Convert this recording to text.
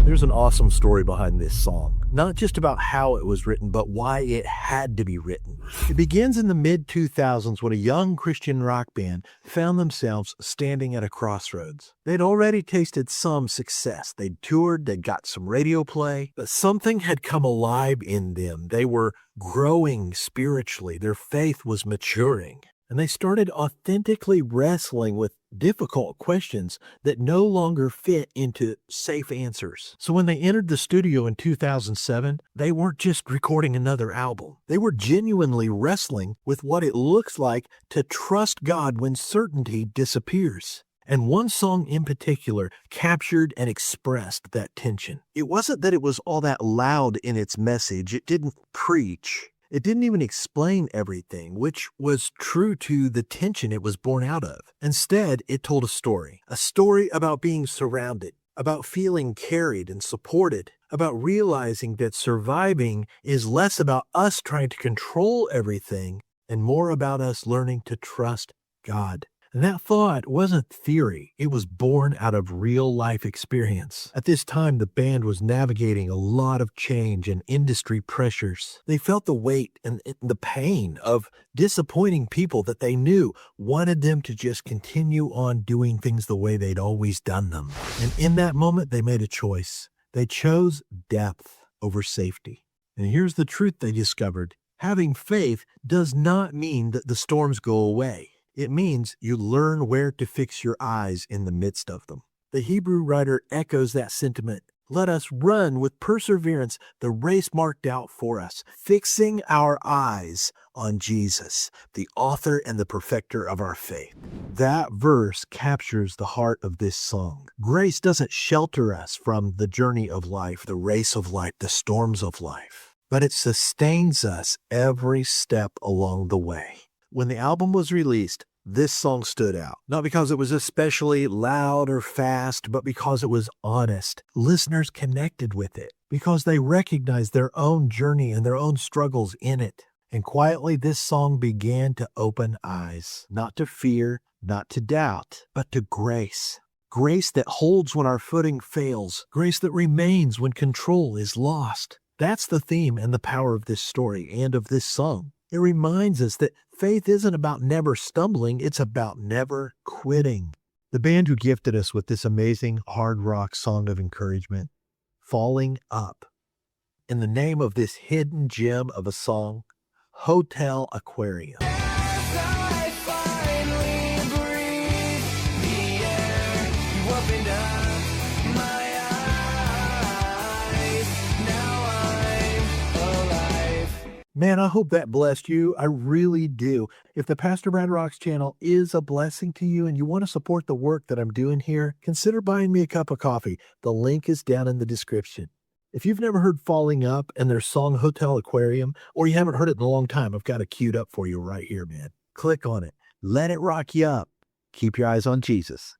There's an awesome story behind this song, not just about how it was written, but why it had to be written. It begins in the mid-2000s when a young Christian rock band found themselves standing at a crossroads. They'd already tasted some success. They'd toured, they'd got some radio play, but something had come alive in them. They were growing spiritually. Their faith was maturing. And they started authentically wrestling with difficult questions that no longer fit into safe answers. So when they entered the studio in 2007, they weren't just recording another album. They were genuinely wrestling with what it looks like to trust God when certainty disappears. And one song in particular captured and expressed that tension. It wasn't that it was all that loud in its message. It didn't preach. It didn't even explain everything, which was true to the tension it was born out of. Instead, it told a story about being surrounded, about feeling carried and supported, about realizing that surviving is less about us trying to control everything and more about us learning to trust God. And that thought wasn't theory. It was born out of real life experience. At this time, the band was navigating a lot of change and industry pressures. They felt the weight and the pain of disappointing people that they knew wanted them to just continue on doing things the way they'd always done them. And in that moment, they made a choice. They chose depth over safety. And here's the truth they discovered. Having faith does not mean that the storms go away. It means you learn where to fix your eyes in the midst of them. The Hebrew writer echoes that sentiment. Let us run with perseverance the race marked out for us, fixing our eyes on Jesus, the author and the perfecter of our faith. That verse captures the heart of this song. Grace doesn't shelter us from the journey of life, the race of life, the storms of life, but it sustains us every step along the way. When the album was released, this song stood out, not because it was especially loud or fast, but because it was honest. Listeners connected with it because they recognized their own journey and their own struggles in it. And quietly, this song began to open eyes, not to fear, not to doubt, but to grace. Grace that holds when our footing fails, grace that remains when control is lost. That's the theme and the power of this story and of this song. It reminds us that faith isn't about never stumbling, it's about never quitting. The band who gifted us with this amazing hard rock song of encouragement, Falling Up, in the name of this hidden gem of a song, Hotel Aquarium. Man, I hope that blessed you. I really do. If the Pastor Brad Rocks channel is a blessing to you and you want to support the work that I'm doing here, consider buying me a cup of coffee. The link is down in the description. If you've never heard Falling Up and their song Hotel Aquarium, or you haven't heard it in a long time, I've got it queued up for you right here, man. Click on it. Let it rock you up. Keep your eyes on Jesus.